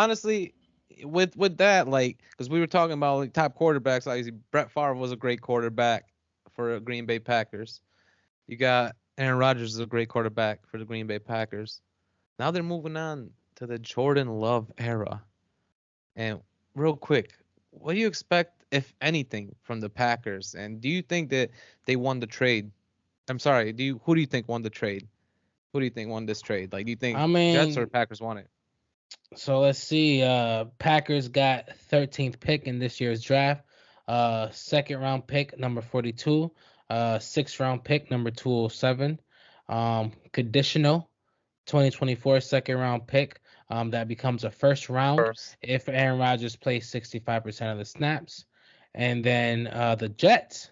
honestly, with that, like, because we were talking about like top quarterbacks, obviously Brett Favre was a great quarterback for Green Bay Packers. You got Aaron Rodgers is a great quarterback for the Green Bay Packers. Now they're moving on to the Jordan Love era. And real quick, what do you expect, if anything, from the Packers? And do you think that they won the trade? I'm sorry, who do you think won the trade? Who do you think won this trade? Like, do you think I Jets or mean, Packers won it? so let's see. Packers got 13th pick in this year's draft. Second round pick number 42. Sixth round pick number 207. Conditional 2024 second round pick. That becomes a first round First. if Aaron Rodgers plays 65% of the snaps. And then the Jets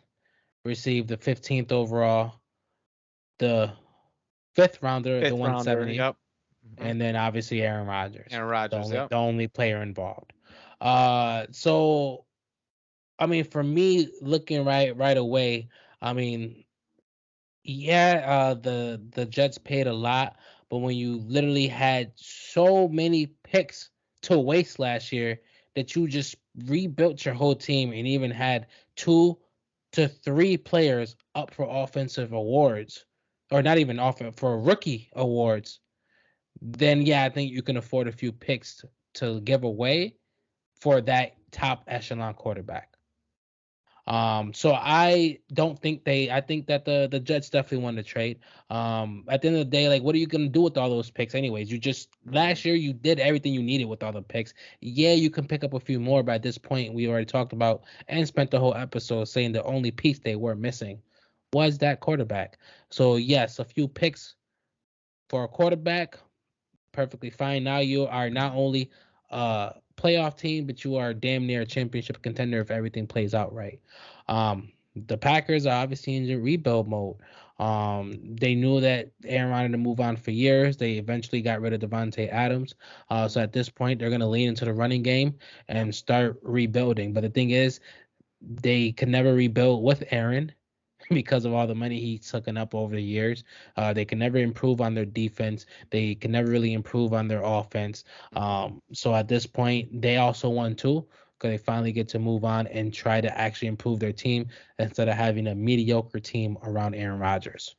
received the 15th overall, the fifth rounder, the Fifth rounder. 170, Yep. Hmm. and then obviously Aaron Rodgers, Aaron the Rodgers. only Yep. the only player involved. So I mean, for me, looking right away, I mean, yeah, the Jets paid a lot, but when you literally had so many picks to waste last year that you just rebuilt your whole team and even had 2 to 3 players up for offensive awards, or not even for rookie awards, then yeah, I think you can afford a few picks to give away for that top echelon quarterback. So I don't think I think that the Jets definitely won the trade. At the end of the day, like, what are you gonna do with all those picks anyways? You just last year you did everything you needed with all the picks. Yeah, you can pick up a few more, but at this point we already talked about and spent the whole episode saying the only piece they were missing was that quarterback. So yes, a few picks for a quarterback, perfectly fine. Now you are not only a playoff team, but you are damn near a championship contender if everything plays out right. The Packers are obviously in the rebuild mode. They knew that Aaron wanted to move on for years. They eventually got rid of Devontae Adams. So at this point, they're going to lean into the running game and start rebuilding. But the thing is, they could never rebuild with Aaron because of all the money he's sucking up over the years. They can never improve on their defense. They can never really improve on their offense. So at this point, they also won too because they finally get to move on and try to actually improve their team instead of having a mediocre team around Aaron Rodgers.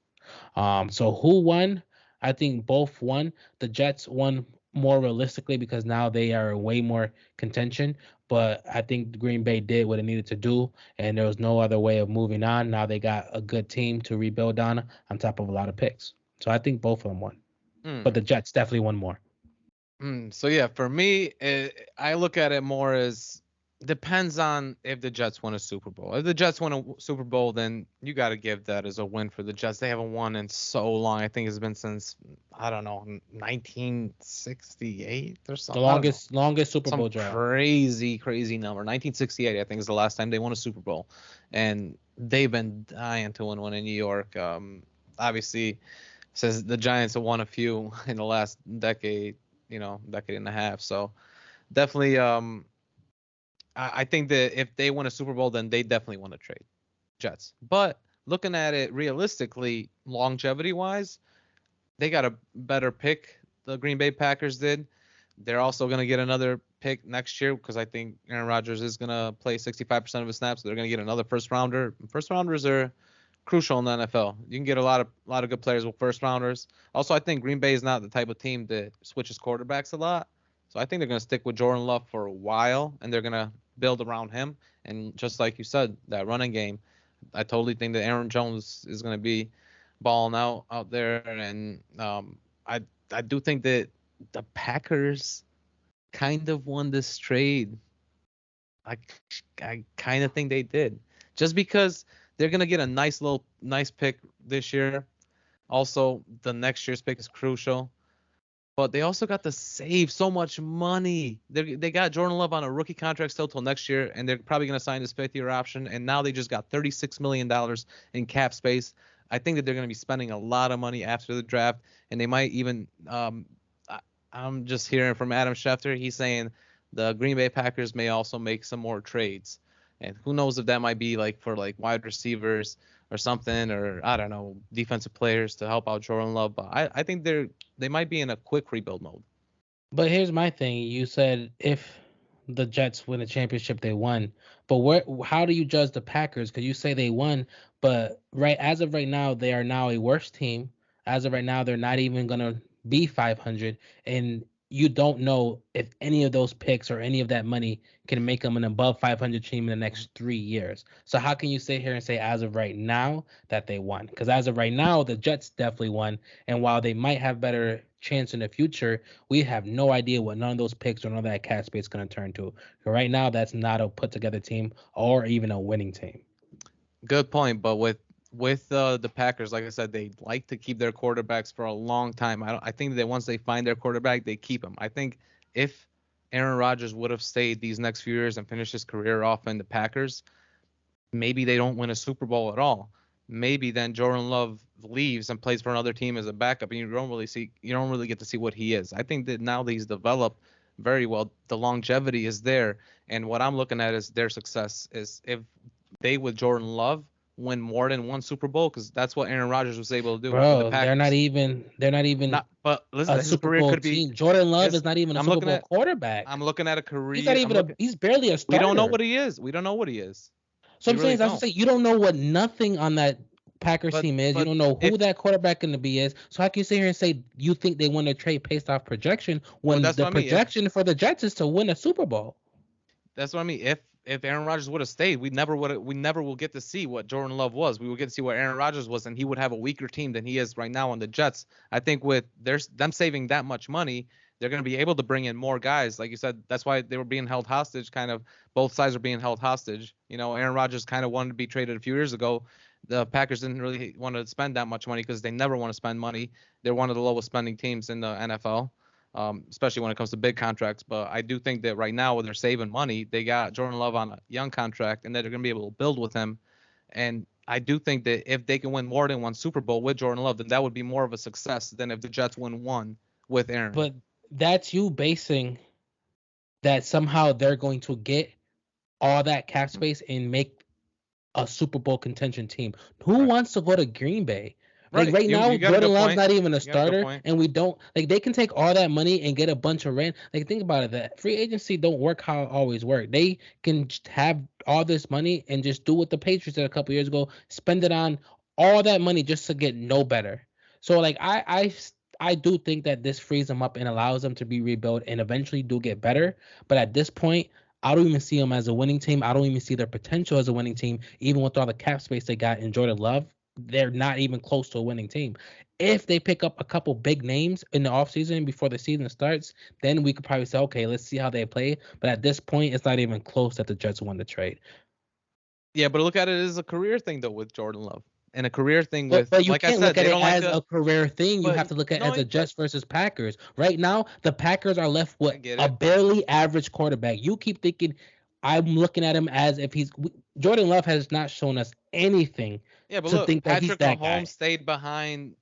So who won? I think both won. The Jets won more realistically because now they are in way more contention. But I think Green Bay did what it needed to do, and there was no other way of moving on. Now they got a good team to rebuild on top of a lot of picks. So I think both of them won. But Mm. the Jets definitely won more. So yeah, for me, I look at it more as depends on if the Jets win a Super Bowl. If the Jets win a Super Bowl, then you got to give that as a win for the Jets. They haven't won in so long. I think it's been since I don't know 1968 or The something. I don't know. longest Super Some Bowl drought. crazy number. 1968, I think, is the last time they won a Super Bowl, and they've been dying to win one in New York. Obviously, says the Giants have won a few in the last decade, decade and a half. So definitely, I think that if they win a Super Bowl, then they definitely want to trade Jets. But looking at it realistically, longevity wise, they got a better pick. The Green Bay Packers did. They're also going to get another pick next year because I think Aaron Rodgers is going to play 65% of his snaps. So they're going to get another first rounder. First rounders are crucial in the NFL. You can get a lot of good players with first rounders. Also, I think Green Bay is not the type of team that switches quarterbacks a lot. So I think they're going to stick with Jordan Love for a while and they're going to build around him. And just like you said, that running game, I totally think that Aaron Jones is going to be balling out there. And I do think that the Packers kind of won this trade. I I kind of think they did, just because they're gonna get a nice pick this year. Also, the next year's pick is crucial, but they also got to save so much money. They got Jordan Love on a rookie contract still till next year, and they're probably gonna sign his fifth-year option. And now they just got $36 million in cap space. I think that they're gonna be spending a lot of money after the draft, and they might even I, I'm just hearing from Adam Schefter. He's saying the Green Bay Packers may also make some more trades. And who knows if that might be like for like wide receivers or something, or I don't know, defensive players to help out Jordan Love. But I think they might be in a quick rebuild mode. But here's my thing. You said if the Jets win a championship, they won. But how do you judge the Packers? Because you say they won, but as of right now, they are now a worse team. As of right now, they're not even gonna be 500, and you don't know if any of those picks or any of that money can make them an above 500 team in the next 3 years. So how can you sit here and say as of right now that they won? Because as of right now, the Jets definitely won, and while they might have better chance in the future, we have no idea what none of those picks or none of that cap space is going to turn to. Right now, that's not a put together team or even a winning team. Good point, but with the Packers, like I said, they like to keep their quarterbacks for a long time. I think that once they find their quarterback, they keep him. I think if Aaron Rodgers would have stayed these next few years and finished his career off in the Packers, maybe they don't win a Super Bowl at all. Maybe then Jordan Love leaves and plays for another team as a backup, and you don't really get to see what he is. I think that now that he's developed very well, the longevity is there, and what I'm looking at is their success is if they with Jordan Love win more than one Super Bowl, because that's what Aaron Rodgers was able to do with the Bro, Packers. they're not even But listen, a his Super career Bowl could be. team. Jordan Love is not even a I'm Super looking Bowl at quarterback. I'm looking at a career. He's not even he's barely a We starter. don't know what he is. We don't know what he is. So We I'm really saying, that's don't. to say, you don't know what nothing on that Packers team is. You But don't know who if that quarterback going to be is. So how can you sit here and say you think they won a trade based off projection when that's the what I mean. projection for the Jets is to win a Super Bowl? That's what I mean. If Aaron Rodgers would have stayed, we never will get to see what Jordan Love was. We would get to see what Aaron Rodgers was, and he would have a weaker team than he is right now on the Jets. I think with them saving that much money, they're going to be able to bring in more guys. Like you said, that's why they were being held hostage. Kind of both sides are being held hostage. You know, Aaron Rodgers kind of wanted to be traded a few years ago. The Packers didn't really want to spend that much money because they never want to spend money. They're one of the lowest spending teams in the NFL. Especially when it comes to big contracts. But I do think that right now, when they're saving money, they got Jordan Love on a young contract, and that they're going to be able to build with him. And I do think that if they can win more than one Super Bowl with Jordan Love, then that would be more of a success than if the Jets win one with Aaron. But that's you basing that somehow they're going to get all that cap space and make a Super Bowl contention team. Who wants to go to Green Bay? Like right now, Jordan Love's not even a starter, and we don't like they can take all that money and get a bunch of rent. Like think about it, that free agency don't work how it always worked. They can just have all this money and just do what the Patriots did a couple years ago, spend it on all that money just to get no better. So like I do think that this frees them up and allows them to be rebuilt and eventually do get better. But at this point, I don't even see them as a winning team. I don't even see their potential as a winning team, even with all the cap space they got in Jordan Love. They're not even close to a winning team. If they pick up a couple big names in the offseason before the season starts, then we could probably say, okay, let's see how they play. But at this point, it's not even close that the Jets won the trade. Yeah, but look at it as a career thing, though, with Jordan Love. And a career thing but you like can't I said, look at it as a career thing. You have to look at it as a Jets versus Packers. Right now, the Packers are left with a barely average quarterback. You keep thinking, I'm looking at him as if Jordan Love has not shown us anything. Yeah, but look, Patrick Mahomes stayed behind.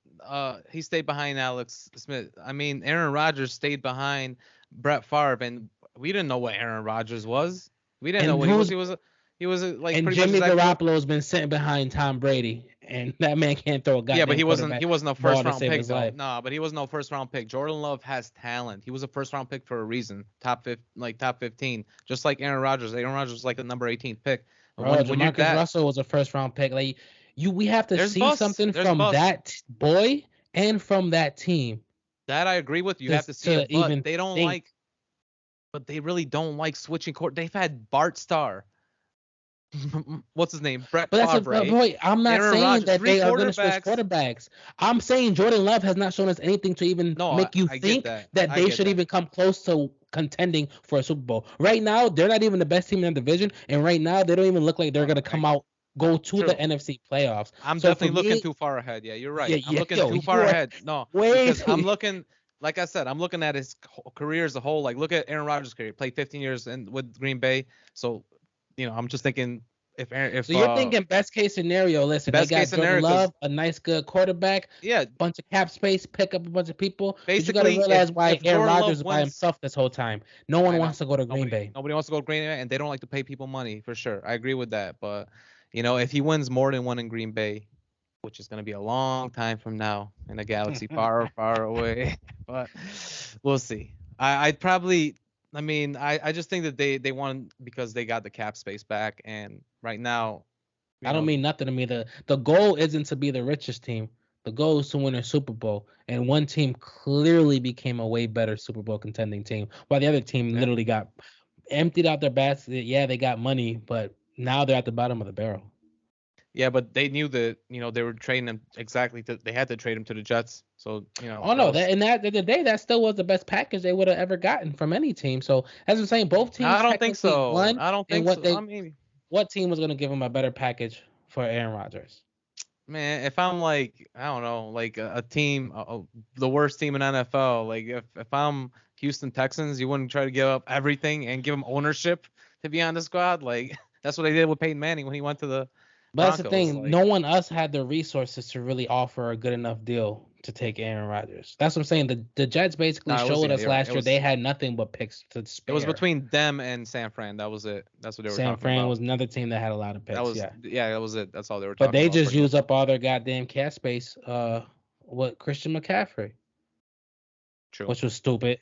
He stayed behind Alex Smith. I mean, Aaron Rodgers stayed behind Brett Favre, and we didn't know what Aaron Rodgers was. We didn't know what he was. He was like. And Jimmy Garoppolo has been sitting behind Tom Brady, and that man can't throw a goddamn. Yeah, but he wasn't a first round pick though. No, but he was no first round pick. Jordan Love has talent. He was a first round pick for a reason. Top 15, just like Aaron Rodgers. Aaron Rodgers was like a number 18th pick. Jamarcus Russell was a first round pick. Like we have to see something from that boy and from that team. That I agree with. You have to see it, but they don't like. But they really don't like switching court. They've had Bart Starr. What's his name? Brett Favre. Boy, I'm not saying that they are going to switch quarterbacks. I'm saying Jordan Love has not shown us anything to even make you think that they should even come close to contending for a Super Bowl. Right now, they're not even the best team in the division, and right now they don't even look like they're going to go to the NFC playoffs. I'm definitely looking too far ahead. Yeah, you're right. I'm looking too far ahead. No, because I'm looking. Like I said, I'm looking at his career as a whole. Like, look at Aaron Rodgers' career. He played 15 years with Green Bay. So, I'm just thinking if so you're thinking best case scenario. Listen, they got Jordan Love, a nice good quarterback. Yeah, bunch of cap space, pick up a bunch of people. Basically, but you gotta realize why Aaron Rodgers is by himself this whole time. No one wants to go to Green Bay. Nobody wants to go to Green Bay, and they don't like to pay people money for sure. I agree with that. But if he wins more than one in Green Bay, which is going to be a long time from now in a galaxy far, far away. But we'll see. I'd probably. I mean, I just think that they won because they got the cap space back, and right now, you I don't know, mean nothing to me. The goal isn't to be the richest team. The goal is to win a Super Bowl. And one team clearly became a way better Super Bowl contending team, while the other team yeah. literally got emptied out their basket. Yeah, they got money, but now they're at the bottom of the barrel. Yeah, but they knew that they were trading him exactly. They had to trade him to the Jets. So Oh that no, was. that and that the day that still was the best package they would have ever gotten from any team. So as I'm saying, both teams I don't think technically so. won, I don't and think so. I mean, what team was going to give them a better package for Aaron Rodgers? man, if I'm like I don't know, like a team, the worst team in NFL, like if I'm Houston Texans, you wouldn't try to give up everything and give him ownership to be on the squad. Like that's what they did with Peyton Manning when he went to the But that's the Broncos. thing. Like No one else had the resources to really offer a good enough deal to take Aaron Rodgers. That's what I'm saying. The Jets basically no, it was showed yeah, us you're right. last year they had nothing but picks to It was spare. between them and San Fran. That was it. That's what they were San talking Fran about. was another team that had a lot of That picks, was yeah. yeah, that was it. That's all they were But talking they about just pretty much. used up all their goddamn cap space. What Christian McCaffrey, True. which was stupid.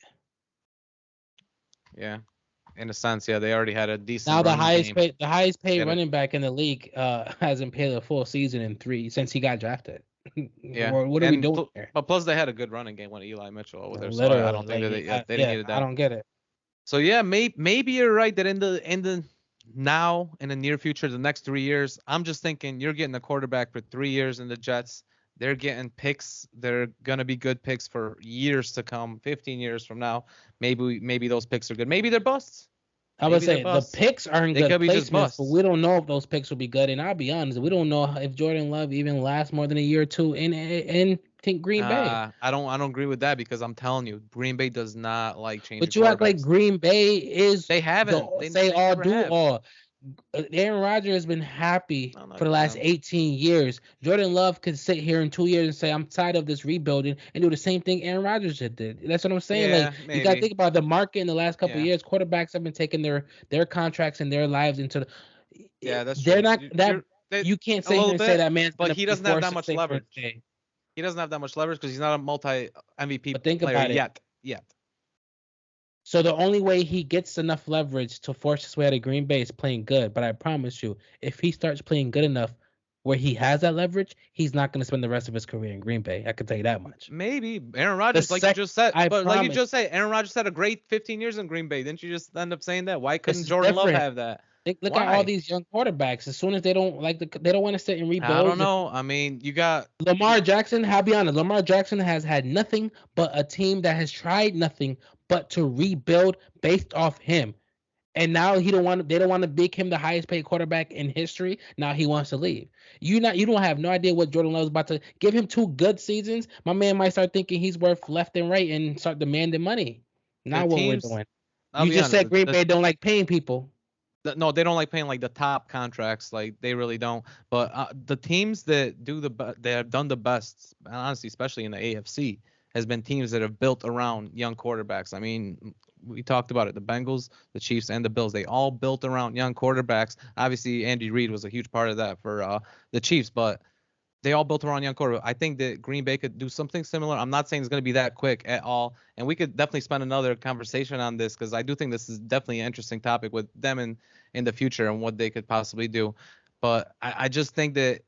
Yeah. In a sense, yeah, they already had a decent Now running game. the highest paid Get it? running back in the league hasn't played a full season in three since he got drafted. Yeah. What are we doing here? But plus they had a good running game with Eli Mitchell over there, so I Literally, don't think that like, they didn't yeah, need I that. don't get it. So yeah, maybe you're right that in the now in the near future, the next 3 years, I'm just thinking you're getting a quarterback for 3 years in the Jets. They're getting picks. They're gonna be good picks for years to come, 15 years from now. Maybe those picks are good. Maybe they're busts. I would Maybe they're say the busts. picks aren't They good could be just placements, but busts. we don't know if those picks will be good. And I'll be honest, we don't know if Jordan Love even lasts more than a year or two in Green Bay. I don't agree with that because I'm telling you, Green Bay does not like changing But you act like quarterbacks. Green Bay is They haven't. the say They all never do have. all. Aaron Rodgers has been happy No, for not the last them. 18 years. Jordan Love could sit here in 2 years and say, I'm tired of this rebuilding and do the same thing Aaron Rodgers did. That's what I'm saying. Like, Yeah, you got to maybe. think about the market in the last couple of Yeah, years. Quarterbacks have been taking their contracts and their lives into yeah, that's they're true. not that You're they, you can't a sit here little and say bit, that man's but going to he be doesn't have that forced to much stay for a leverage. day. He doesn't have that much leverage because he's not a multi But MVP think player about it. yet. Yet. So the only way he gets enough leverage to force his way out of Green Bay is playing good. But I promise you, if he starts playing good enough where he has that leverage, he's not going to spend the rest of his career in Green Bay. I can tell you that much. Maybe Aaron The Rodgers, like you sec, just said, I but like you promise, just said, Aaron Rodgers had a great 15 years in Green Bay. Didn't you just end up saying that? Why this couldn't is Jordan Love different. have that? Look at all Why? these young quarterbacks. As soon as they don't they don't want to sit and I don't rebuild. know. I mean, you got Lamar Jackson, I'll be honest, Lamar Jackson has had nothing but a team that has tried nothing but to rebuild based off him. And now they don't want to make him the highest paid quarterback in history. Now he wants to leave. You don't have no idea what Jordan Love is about to give him 2 good seasons. My man might start thinking he's worth left and right and start demanding money. the Not what we're teams. doing. I'll You be just honest. said Green Bay don't like paying people. No, they don't like paying like the top contracts. Like they really don't. But the teams that that have done the best, honestly, especially in the AFC, has been teams that have built around young quarterbacks. I mean, we talked about it. The Bengals, the Chiefs, and the Bills. They all built around young quarterbacks. Obviously, Andy Reid was a huge part of that for the Chiefs, but they all built around young quarterback. I think that Green Bay could do something similar. I'm not saying it's going to be that quick at all, and we could definitely spend another conversation on this because I do think this is definitely an interesting topic with them in the future and what they could possibly do. But I just think that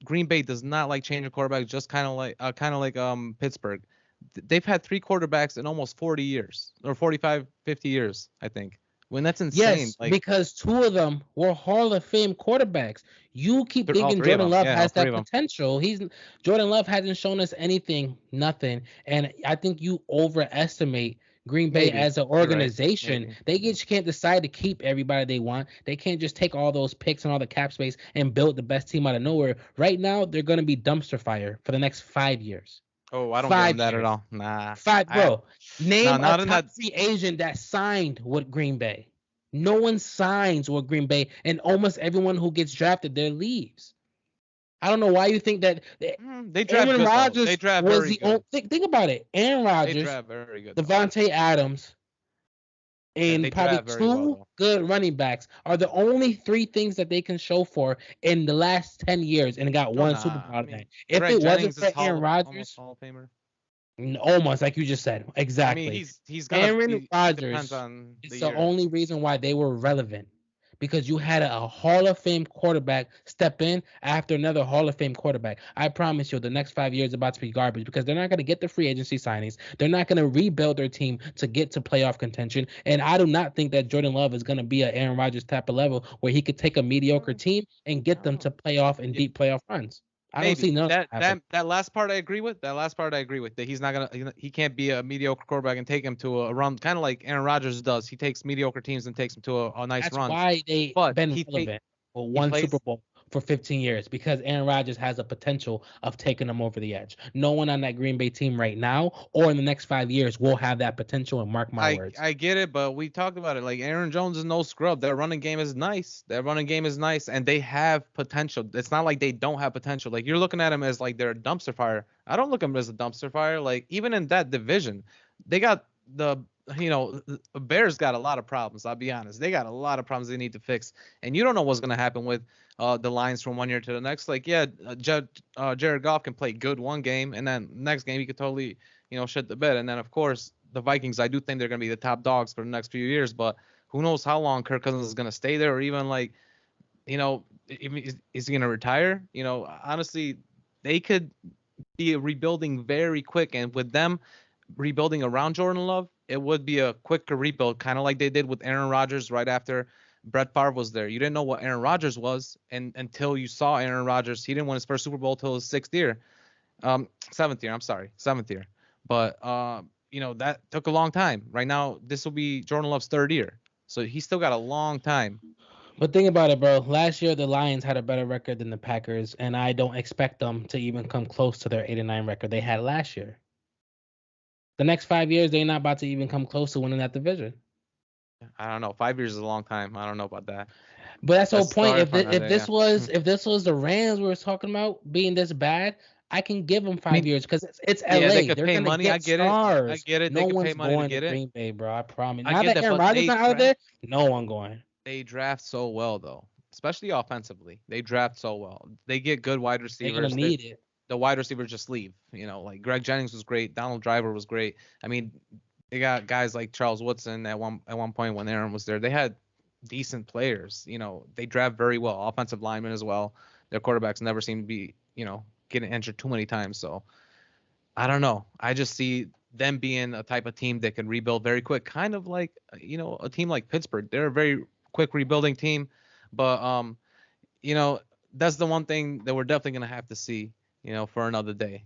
Green Bay does not like changing quarterbacks, just kind of like Pittsburgh. They've had 3 quarterbacks in almost 40 years or 45, 50 years, I think. When that's insane. Yes, Like because 2 of them were Hall of Fame quarterbacks. You keep all thinking three of Jordan them. Love Yeah, all has three that of them. potential. Jordan Love hasn't shown us anything, nothing. And I think you overestimate Green Bay Maybe as an you're right. organization. Maybe. They just can't decide to keep everybody they want. They can't just take all those picks and all the cap space and build the best team out of nowhere. Right now, they're going to be dumpster fire for the next 5 years. Oh, I don't give them Five that at years. all. Nah. Five, bro. No, Name a not in top that. free agent that signed with Green Bay. No one signs with Green Bay, and almost everyone who gets drafted there leaves. I don't know why you think that They draft Aaron good though. They Rodgers draft was very the good. only. Think about it. Aaron They Rodgers, draft very good though. Devontae Adams, Yeah, and they probably draft very well 2 though. good running backs are the only 3 things that they can show for in the last 10 years, and got Oh one Super nah. Bowl I out of that. mean, If Greg it wasn't Jennings for is Aaron almost Rodgers, Hall of Famer. Almost like you just said. I Exactly. mean, he's gonna Aaron it depends Rodgers on the is the year. only reason why they were relevant. Because you had a Hall of Fame quarterback step in after another Hall of Fame quarterback. I promise you, the next 5 years are about to be garbage because they're not going to get the free agency signings. They're not going to rebuild their team to get to playoff contention. And I do not think that Jordan Love is going to be an Aaron Rodgers type of level where he could take a mediocre team and I get don't them know. to playoff and Yeah, deep playoff runs. I don't see maybe none of that that happen. that that last part I agree with. That last part I agree with. That he's not gonna he can't be a mediocre quarterback and take him to a run, kind of like Aaron Rodgers does. He takes mediocre teams and takes them to a nice That's run. why they But been relevant for he one Super plays. Bowl for 15 years because Aaron Rodgers has a potential of taking them over the edge. No one on that Green Bay team right now or in the next 5 years will have that potential. And mark my words. I get it, but we talked about it. Like Aaron Jones is no scrub. Their running game is nice. Their running game is nice, and they have potential. It's not like they don't have potential. Like you're looking at them as like they're a dumpster fire. I don't look at them as a dumpster fire. Like even in that division, they got the the Bears got a lot of problems. I'll be honest. They got a lot of problems they need to fix, and you don't know what's gonna happen with the Lions from one year to the next. Like yeah, Jared Goff can play good one game, and then next game he could totally shit the bed, and then of course the Vikings, I do think they're going to be the top dogs for the next few years, but who knows how long Kirk Cousins is going to stay there, or even like, is he going to retire? Honestly, they could be rebuilding very quick, and with them rebuilding around Jordan Love, it would be a quicker rebuild, kind of like they did with Aaron Rodgers right after Brett Favre was there. You didn't know what Aaron Rodgers was, and until you saw Aaron Rodgers, he didn't win his first Super Bowl till his seventh year. I'm sorry, seventh year. But that took a long time. Right now, this will be Jordan Love's third year, so he's still got a long time. But think about it, bro. Last year the Lions had a better record than the Packers, and I don't expect them to even come close to their 8-9 record they had last year. The next 5 years, they're not about to even come close to winning that division. I don't know. 5 years is a long time. I don't know about that. But that's the whole That's point. sorry If for thi- another, yeah. if this was the Rams we were talking about being this bad, I can give them I mean, 5 years because it's yeah, they LA. could They're pay gonna money. I get get it. I stars. get it. They No could pay one's money to going to get it. Green Bay, bro. I promise. I Now get that that, Aaron but Rodgers not out there, no one going. they draft so well though, especially offensively. They draft so well. They get good wide They're gonna receivers. need it. The wide receivers just leave. Like Greg Jennings was great. Donald Driver was great. I mean, they got guys like Charles Woodson at one point when Aaron was there. They had decent players. They draft very well. Offensive linemen as well. Their quarterbacks never seem to be, getting injured too many times. So I don't know. I just see them being a type of team that can rebuild very quick, kind of like a team like Pittsburgh. They're a very quick rebuilding team, but you know that's the one thing that we're definitely gonna have to see, for another day.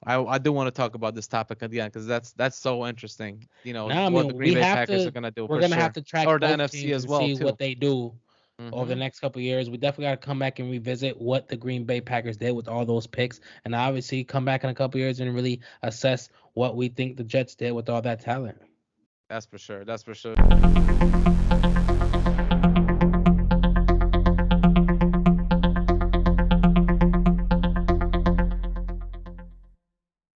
I do want to talk about this topic again because that's so interesting. Now, I What the mean, Green Bay Packers are gonna do we're for gonna have sure, to track or the both NFC teams as and well see too. what they do over the Hmm. next couple of years. We definitely got to come back and revisit what the Green Bay Packers did with all those picks, and obviously come back in a couple of years and really assess what we think the Jets did with all that talent. That's for sure. That's for sure.